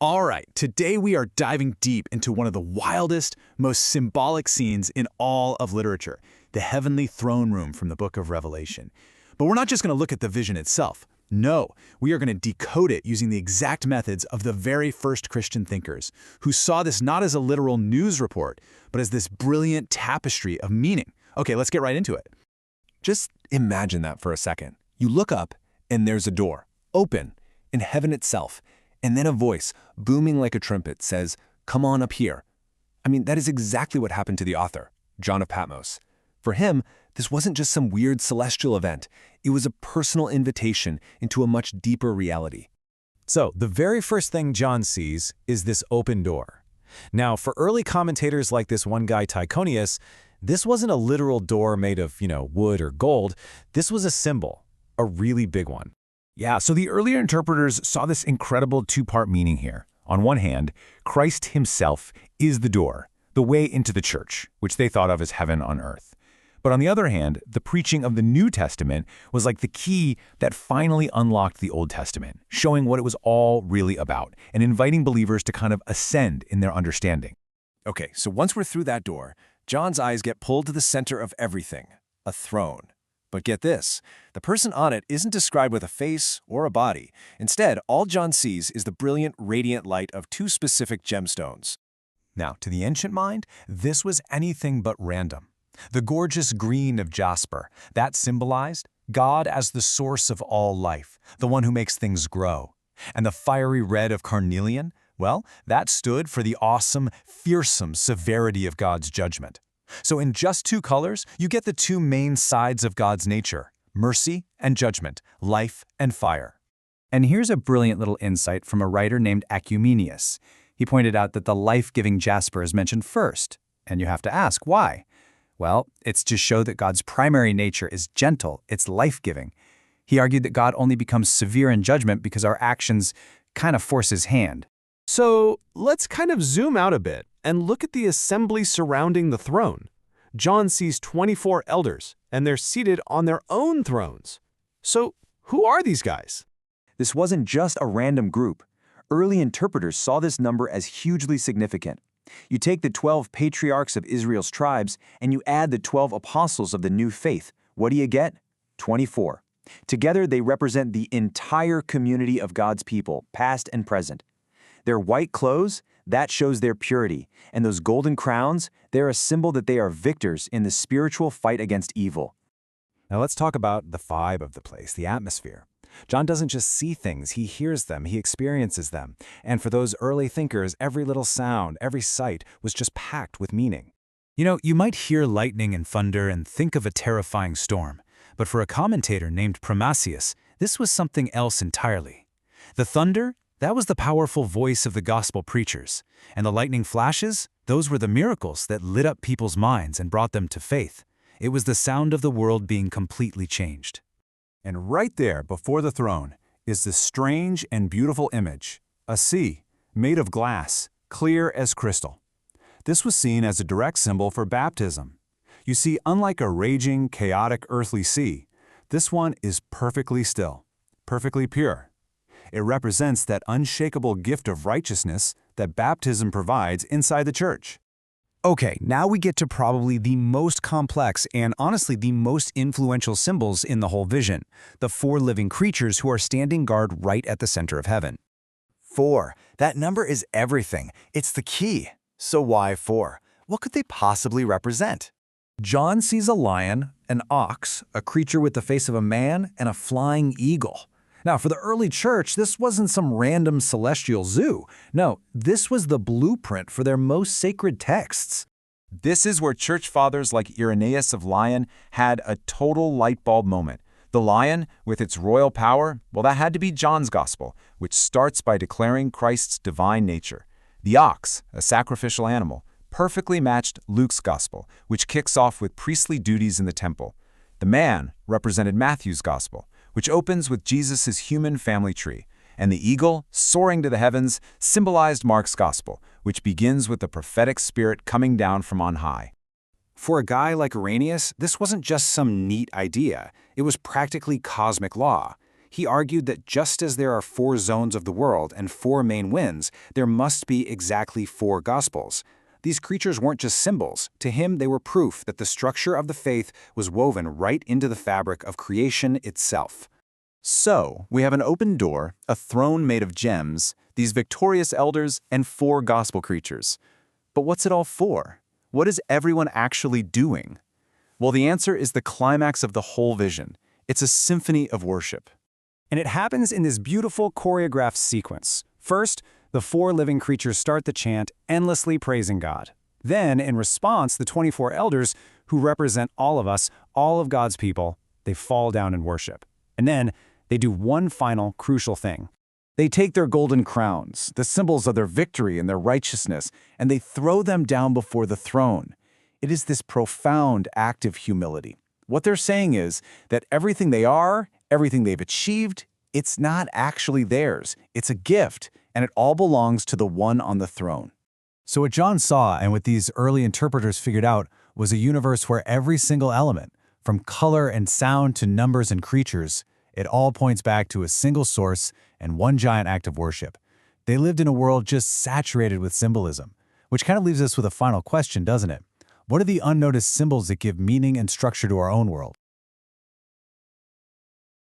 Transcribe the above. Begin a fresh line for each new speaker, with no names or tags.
All right, today we are diving deep into one of the wildest, most symbolic scenes in all of literature, the heavenly throne room from the book of Revelation. But we're not just going to look at the vision itself. No, we are going to decode it using the exact methods of the very first Christian thinkers, who saw this not as a literal news report, but as this brilliant tapestry of meaning. Okay, let's get right into it.
Just imagine that for a second. You look up, and there's a door, open, in heaven itself, and then a voice, booming like a trumpet, says, "Come on up here." I mean, that is exactly what happened to the author, John of Patmos. For him, this wasn't just some weird celestial event. It was a personal invitation into a much deeper reality.
So, the very first thing John sees is this open door. Now, for early commentators like this one guy, Tychonius, this wasn't a literal door made of, wood or gold. This was a symbol, a really big one.
Yeah, so the earlier interpreters saw this incredible two-part meaning here. On one hand, Christ himself is the door, the way into the church, which they thought of as heaven on earth. But on the other hand, the preaching of the New Testament was like the key that finally unlocked the Old Testament, showing what it was all really about, and inviting believers to kind of ascend in their understanding.
Okay, so once we're through that door, John's eyes get pulled to the center of everything, a throne. But get this, the person on it isn't described with a face or a body. Instead, all John sees is the brilliant, radiant light of two specific gemstones.
Now, to the ancient mind, this was anything but random. The gorgeous green of jasper, that symbolized God as the source of all life, the one who makes things grow. And the fiery red of carnelian, well, that stood for the awesome, fearsome severity of God's judgment. So in just two colors, you get the two main sides of God's nature, mercy and judgment, life and fire.
And here's a brilliant little insight from a writer named Ecumenius. He pointed out that the life-giving jasper is mentioned first, and you have to ask, why? Well, it's to show that God's primary nature is gentle, it's life-giving. He argued that God only becomes severe in judgment because our actions kind of force his hand.
So let's kind of zoom out a bit and look at the assembly surrounding the throne. John sees 24 elders, and they're seated on their own thrones. So who are these guys?
This wasn't just a random group. Early interpreters saw this number as hugely significant. You take the 12 patriarchs of Israel's tribes, and you add the 12 apostles of the new faith. What do you get? 24. Together, they represent the entire community of God's people, past and present. Their white clothes, that shows their purity, and those golden crowns, they're a symbol that they are victors in the spiritual fight against evil.
Now let's talk about the vibe of the place, the atmosphere. John doesn't just see things, he hears them, he experiences them. And for those early thinkers, every little sound, every sight was just packed with meaning. You might hear lightning and thunder and think of a terrifying storm. But for a commentator named Primasius, this was something else entirely. The thunder, that was the powerful voice of the gospel preachers. And the lightning flashes, those were the miracles that lit up people's minds and brought them to faith. It was the sound of the world being completely changed.
And right there, before the throne, is this strange and beautiful image, a sea made of glass, clear as crystal. This was seen as a direct symbol for baptism. You see, unlike a raging, chaotic earthly sea, this one is perfectly still, perfectly pure. It represents that unshakable gift of righteousness that baptism provides inside the church.
Okay, now we get to probably the most complex and honestly the most influential symbols in the whole vision, the four living creatures who are standing guard right at the center of heaven.
4. That number is everything. It's the key. So why 4? What could they possibly represent?
John sees a lion, an ox, a creature with the face of a man, and a flying eagle. Now, for the early church, this wasn't some random celestial zoo. No, this was the blueprint for their most sacred texts.
This is where church fathers like Irenaeus of Lyon had a total light bulb moment. The lion, with its royal power, well, that had to be John's gospel, which starts by declaring Christ's divine nature. The ox, a sacrificial animal, perfectly matched Luke's gospel, which kicks off with priestly duties in the temple. The man represented Matthew's gospel, which opens with Jesus' human family tree, and the eagle, soaring to the heavens, symbolized Mark's gospel, which begins with the prophetic spirit coming down from on high.
For a guy like Irenaeus, this wasn't just some neat idea. It was practically cosmic law.
He argued that just as there are 4 zones of the world and 4 main winds, there must be exactly 4 gospels. These creatures weren't just symbols. To him, they were proof that the structure of the faith was woven right into the fabric of creation itself.
So, we have an open door, a throne made of gems, these victorious elders, and 4 gospel creatures. But what's it all for? What is everyone actually doing? Well, the answer is the climax of the whole vision. It's a symphony of worship.
And it happens in this beautiful choreographed sequence. First, the 4 living creatures start the chant, endlessly praising God. Then, in response, the 24 elders, who represent all of us, all of God's people, they fall down in worship. And then, they do one final crucial thing. They take their golden crowns, the symbols of their victory and their righteousness, and they throw them down before the throne. It is this profound act of humility. What they're saying is that everything they are, everything they've achieved, it's not actually theirs. It's a gift, and it all belongs to the one on the throne.
So what John saw and what these early interpreters figured out was a universe where every single element, from color and sound to numbers and creatures, it all points back to a single source and one giant act of worship. They lived in a world just saturated with symbolism, which kind of leaves us with a final question, doesn't it? What are the unnoticed symbols that give meaning and structure to our own world?